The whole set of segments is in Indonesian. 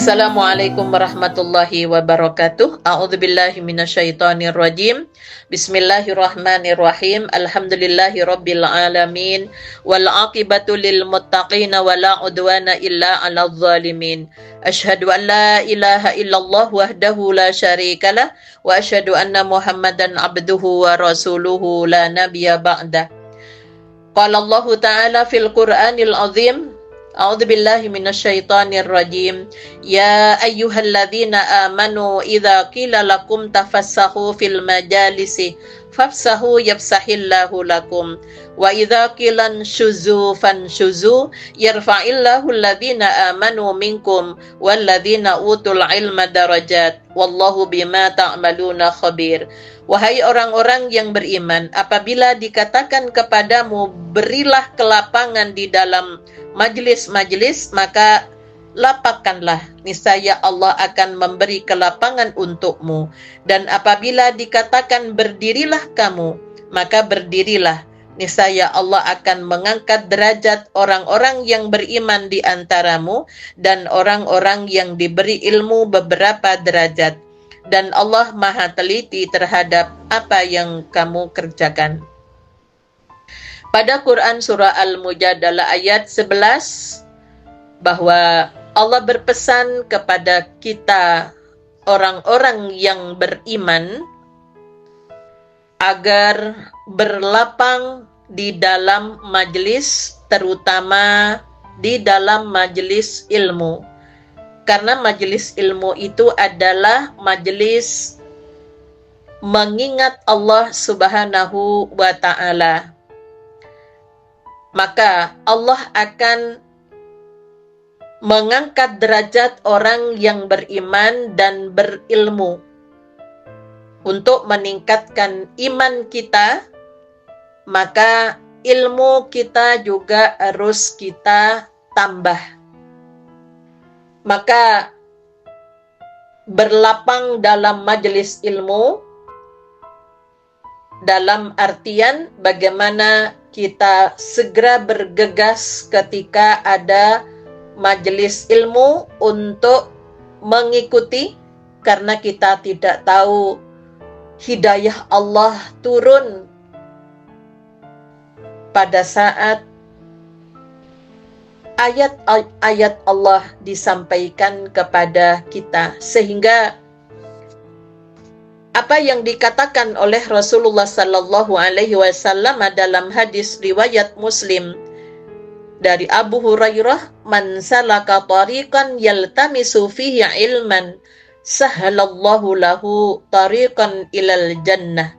Assalamualaikum warahmatullahi wabarakatuh. A'udzubillahi minasyaitonirrajim. Bismillahirrahmanirrahim. Alhamdulillahirabbil alamin wal aqibatu lil muttaqin wala udwana illa 'alal zalimin. Asyhadu an la ilaha illallah wahdahu la syarikalah wa asyhadu anna Muhammadan abduhu wa rasuluhu la nabiyya ba'dah. Qala Allah Ta'ala fil Qur'anil azim. A'udzu billahi minasyaitonir rajim. Ya ayyuhalladzina amanu idza qila lakum tafassahu fil majalisi fafsahu yafsahillahu lakum wa idza qila shuzu fanshuzu yarfa'illahu alladzina amanu minkum walladzina utul ilma darajat wallahu bima ta'maluna khabir. Wahai orang-orang yang beriman, apabila dikatakan kepadamu berilah kelapangan di dalam majlis-majlis, maka lapangkanlah, niscaya Allah akan memberi kelapangan untukmu. Dan apabila dikatakan berdirilah kamu, maka berdirilah, niscaya Allah akan mengangkat derajat orang-orang yang beriman di antaramu dan orang-orang yang diberi ilmu beberapa derajat. Dan Allah maha teliti terhadap apa yang kamu kerjakan. Pada Quran surah Al-Mujadalah ayat 11 bahwa Allah berpesan kepada kita orang-orang yang beriman agar berlapang di dalam majelis, terutama di dalam majelis ilmu. Karena majelis ilmu itu adalah majelis mengingat Allah Subhanahu wa Ta'ala. Maka Allah akan mengangkat derajat orang yang beriman dan berilmu. Untuk meningkatkan iman kita, maka ilmu kita juga harus kita tambah. Maka berlapang dalam majelis ilmu dalam artian bagaimana kita segera bergegas ketika ada majelis ilmu untuk mengikuti, karena kita tidak tahu hidayah Allah turun pada saat ayat-ayat Allah disampaikan kepada kita, sehingga apa yang dikatakan oleh Rasulullah sallallahu alaihi wasallam dalam hadis riwayat Muslim dari Abu Hurairah, man salaka tariqan yaltamisu fihi ilman sahalallahu lahu tariqan ilal jannah.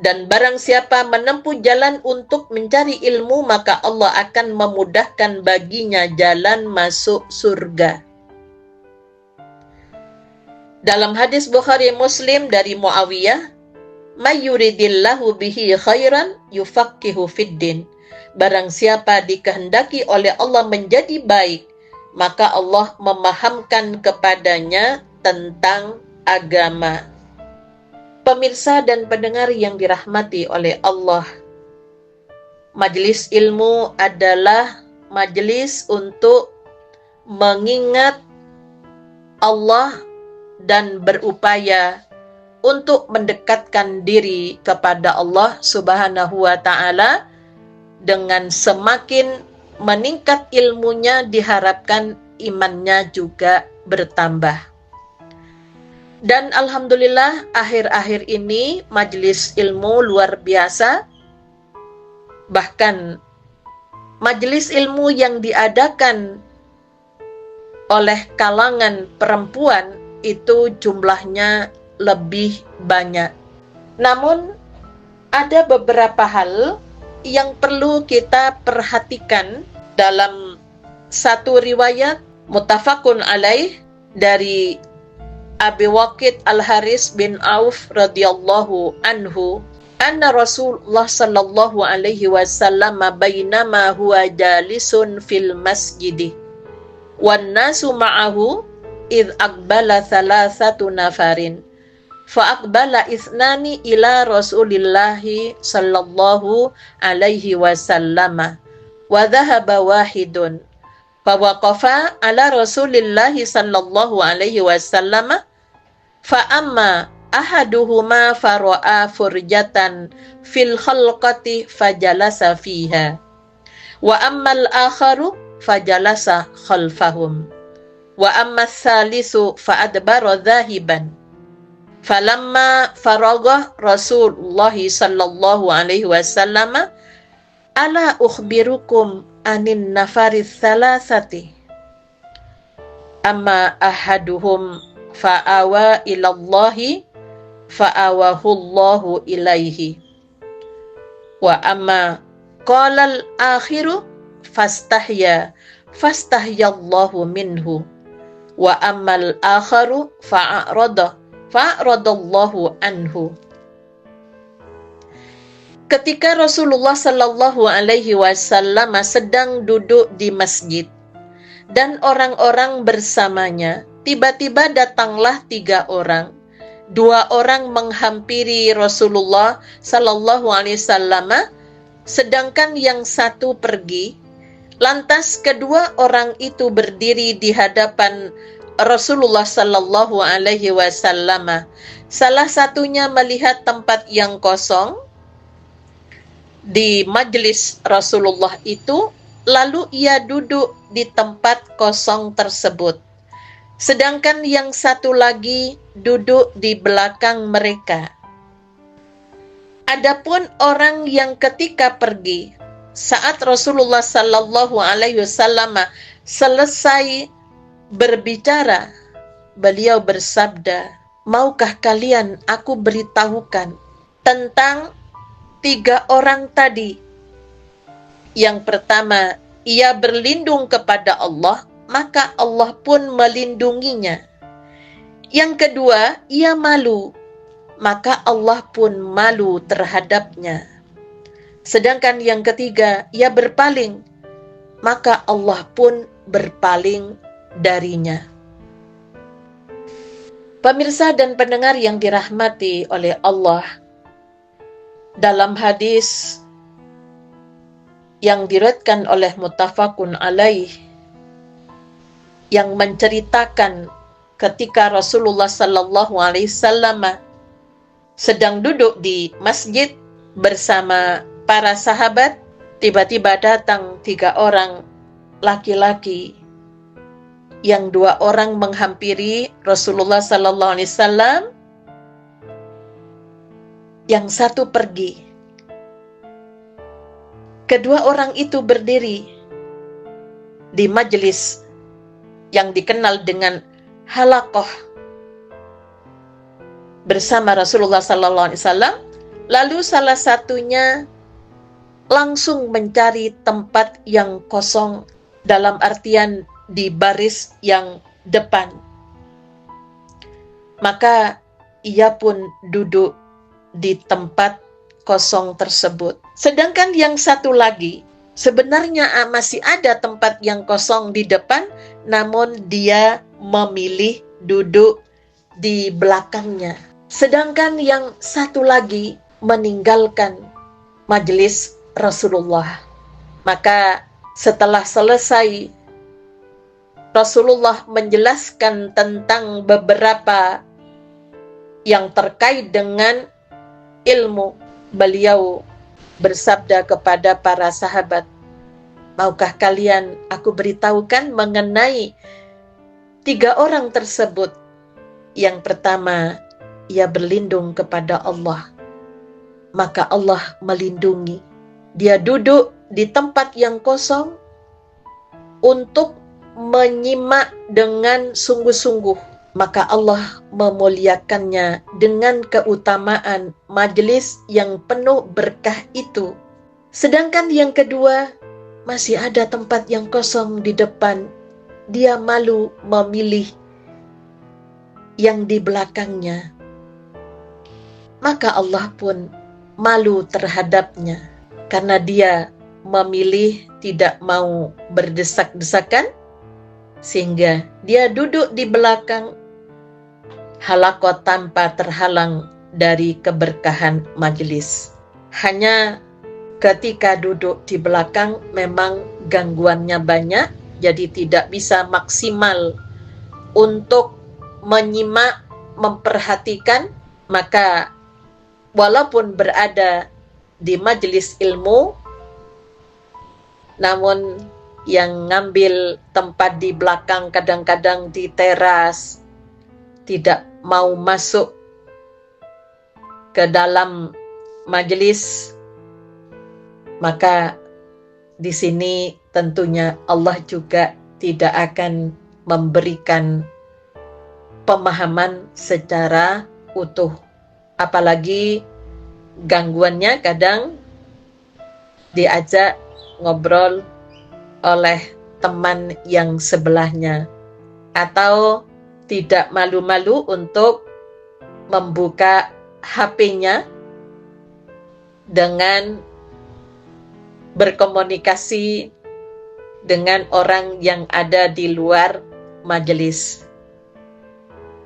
Dan barang siapa menempuh jalan untuk mencari ilmu, maka Allah akan memudahkan baginya jalan masuk surga. Dalam hadis Bukhari Muslim dari Muawiyah, may yuridillahu bihi khairan yufaqihu fiddin. Barang siapa dikehendaki oleh Allah menjadi baik, maka Allah memahamkan kepadanya tentang agama. Pemirsa dan pendengar yang dirahmati oleh Allah, majelis ilmu adalah majelis untuk mengingat Allah dan berupaya untuk mendekatkan diri kepada Allah Subhanahu wa Ta'ala. Dengan semakin meningkat ilmunya, diharapkan imannya juga bertambah. Dan alhamdulillah akhir-akhir ini majelis ilmu luar biasa. Bahkan majelis ilmu yang diadakan oleh kalangan perempuan itu jumlahnya lebih banyak. Namun ada beberapa hal yang perlu kita perhatikan. Dalam satu riwayat muttafaqun alaih dari Abi Waqid Al-Haris bin Auf radhiyallahu anhu, anna Rasulullah sallallahu alaihi wasallam bainama huwa jalisun fil masjid wan nasu ma'ahu id aqbala thalathatu nafarin fa aqbala ithnani ila Rasulillahi sallallahu alaihi wasallam wa dhahaba wahidun Fawaqafa ala Rasulillahi sallallahu alaihi wasallam fa amma ahaduhuma fara'a furjatan fil khalqati fajalasa fiha wa ammal akharu fajalasa khalfahum wa amma tsalitsu fa'adbara dhahiban falamma faragha Rasulullah sallallahu alaihi wasallam ala ukhbirukum anin nafaris salasati amma ahaduhum fa'awa ilallahi fa'awahullahu ilaihi wa amma qalal akhiru fastahyallahu minhu wa ammal akharu fa'aradallahu anhu. Ketika Rasulullah Sallallahu Alaihi Wasallam sedang duduk di masjid dan orang-orang bersamanya, tiba-tiba datanglah 3 orang. 2 orang menghampiri Rasulullah Sallallahu Alaihi Wasallam, sedangkan yang satu pergi. Lantas kedua orang itu berdiri di hadapan Rasulullah Sallallahu Alaihi Wasallam. Salah satunya melihat tempat yang kosong di majelis Rasulullah itu, lalu ia duduk di tempat kosong tersebut. Sedangkan yang satu lagi duduk di belakang mereka. Adapun orang yang ketika pergi, saat Rasulullah sallallahu alaihi wasallam selesai berbicara, beliau bersabda, "Maukah kalian aku beritahukan tentang 3 orang tadi? Yang pertama, ia berlindung kepada Allah, maka Allah pun melindunginya. Yang kedua, ia malu, maka Allah pun malu terhadapnya. Sedangkan yang ketiga, ia berpaling, maka Allah pun berpaling darinya." Pemirsa dan pendengar yang dirahmati oleh Allah, dalam hadis yang diriwayatkan oleh muttafaqun alaih yang menceritakan ketika Rasulullah sallallahu alaihi wasallam sedang duduk di masjid bersama para sahabat, tiba-tiba datang 3 orang laki-laki, yang 2 orang menghampiri Rasulullah sallallahu alaihi wasallam, yang satu pergi. Kedua orang itu berdiri di majelis yang dikenal dengan halaqah bersama Rasulullah sallallahu alaihi wasallam. Lalu salah satunya langsung mencari tempat yang kosong, dalam artian di baris yang depan. Maka ia pun duduk di tempat kosong tersebut. Sedangkan yang satu lagi, sebenarnya masih ada tempat yang kosong di depan, namun dia memilih duduk di belakangnya. Sedangkan yang satu lagi meninggalkan majelis Rasulullah. Maka setelah selesai Rasulullah menjelaskan tentang beberapa yang terkait dengan ilmu, beliau bersabda kepada para sahabat, "Maukah kalian aku beritahukan mengenai 3 orang tersebut? Yang pertama, ia berlindung kepada Allah, maka Allah melindungi. Dia duduk di tempat yang kosong untuk menyimak dengan sungguh-sungguh, maka Allah memuliakannya dengan keutamaan majelis yang penuh berkah itu. Sedangkan yang kedua, masih ada tempat yang kosong di depan, dia malu memilih yang di belakangnya, maka Allah pun malu terhadapnya, karena dia memilih tidak mau berdesak-desakan, sehingga dia duduk di belakang halaqah tanpa terhalang dari keberkahan majelis. Hanya ketika duduk di belakang memang gangguannya banyak, jadi tidak bisa maksimal untuk menyimak, memperhatikan, maka walaupun berada di majelis ilmu, namun yang ngambil tempat di belakang, kadang-kadang di teras, tidak mau masuk ke dalam majelis, maka di sini tentunya Allah juga tidak akan memberikan pemahaman secara utuh. Apalagi gangguannya kadang diajak ngobrol oleh teman yang sebelahnya, atau tidak malu-malu untuk membuka HP-nya dengan berkomunikasi dengan orang yang ada di luar majelis.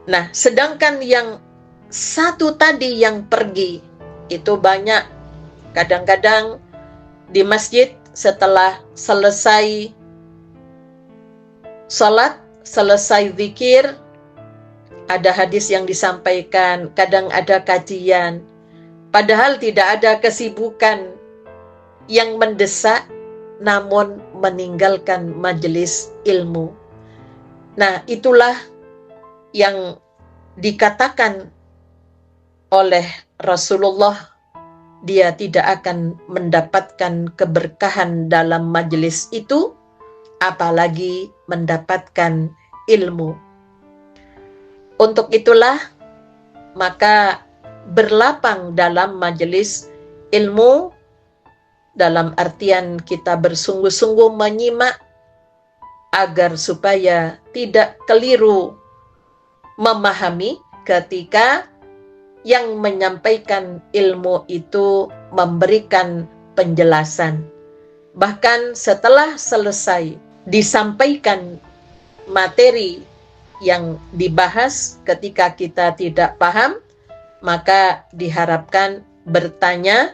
Nah, sedangkan yang satu tadi yang pergi, itu banyak kadang-kadang di masjid setelah selesai salat, selesai zikir, ada hadis yang disampaikan, kadang ada kajian, padahal tidak ada kesibukan yang mendesak, namun meninggalkan majelis ilmu. Nah, itulah yang dikatakan oleh Rasulullah, dia tidak akan mendapatkan keberkahan dalam majelis itu, apalagi mendapatkan ilmu. Untuk itulah, maka berlapang dalam majelis ilmu, dalam artian kita bersungguh-sungguh menyimak agar supaya tidak keliru memahami ketika yang menyampaikan ilmu itu memberikan penjelasan. Bahkan setelah selesai disampaikan materi yang dibahas, ketika kita tidak paham, maka diharapkan bertanya.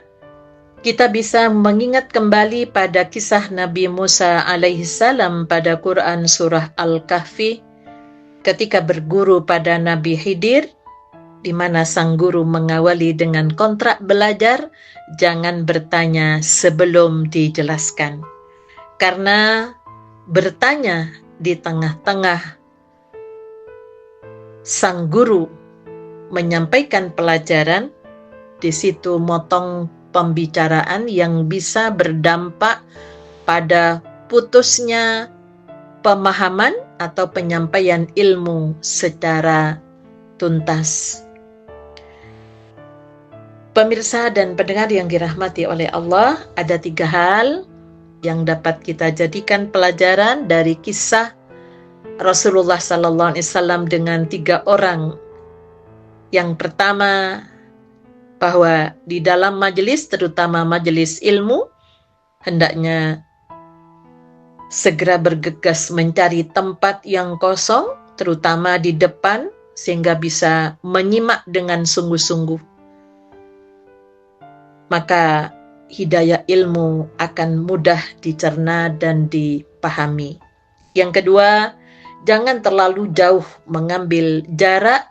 Kita bisa mengingat kembali pada kisah Nabi Musa alaihissalam pada Quran surah Al-Kahfi, ketika berguru pada Nabi Khidir, di mana sang guru mengawali dengan kontrak belajar, jangan bertanya sebelum dijelaskan. Karena bertanya di tengah-tengah sang guru menyampaikan pelajaran, di situ motong pembicaraan yang bisa berdampak pada putusnya pemahaman atau penyampaian ilmu secara tuntas. Pemirsa dan pendengar yang dirahmati oleh Allah, ada 3 hal yang dapat kita jadikan pelajaran dari kisah Rasulullah SAW dengan 3 orang. Yang pertama, bahwa di dalam majelis, terutama majelis ilmu, hendaknya segera bergegas mencari tempat yang kosong, terutama di depan, sehingga bisa menyimak dengan sungguh-sungguh. Maka hidayah ilmu akan mudah dicerna dan dipahami. Yang kedua, jangan terlalu jauh mengambil jarak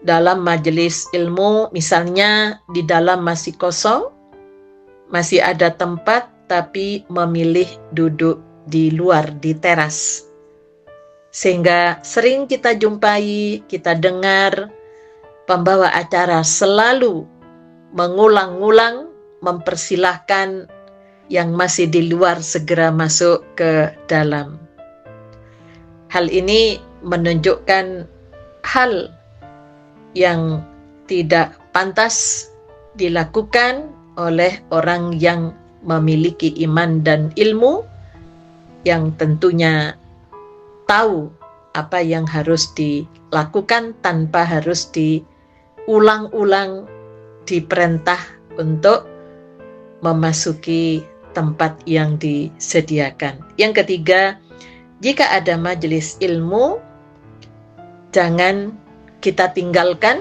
dalam majelis ilmu. Misalnya di dalam masih kosong, masih ada tempat, tapi memilih duduk di luar, di teras. Sehingga sering kita jumpai, kita dengar pembawa acara selalu mengulang-ulang mempersilahkan yang masih di luar segera masuk ke dalam. Hal ini menunjukkan hal yang tidak pantas dilakukan oleh orang yang memiliki iman dan ilmu, yang tentunya tahu apa yang harus dilakukan tanpa harus diulang-ulang diperintah untuk memasuki tempat yang disediakan. Yang ketiga, jika ada majelis ilmu, jangan kita tinggalkan,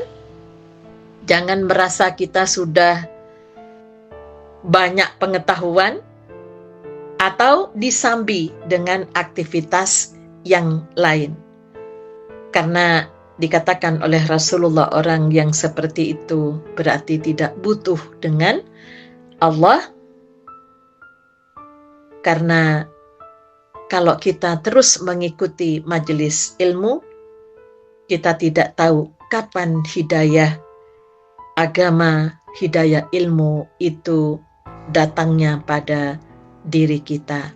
jangan merasa kita sudah banyak pengetahuan, atau disambi dengan aktivitas yang lain. Karena dikatakan oleh Rasulullah orang yang seperti itu berarti tidak butuh dengan Allah, karena kalau kita terus mengikuti majelis ilmu, kita tidak tahu kapan hidayah agama, hidayah ilmu itu datangnya pada diri kita.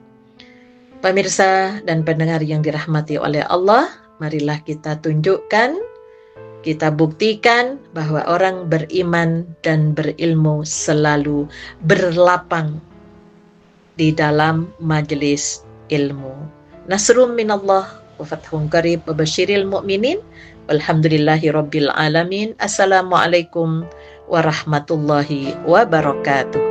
Pemirsa dan pendengar yang dirahmati oleh Allah, marilah kita tunjukkan, kita buktikan bahwa orang beriman dan berilmu selalu berlapang di dalam majelis ilmu. Nasrum minallah wa fathun qarib wa basyiril mu'minin. Walhamdulillahi rabbil alamin. Assalamualaikum warahmatullahi wabarakatuh.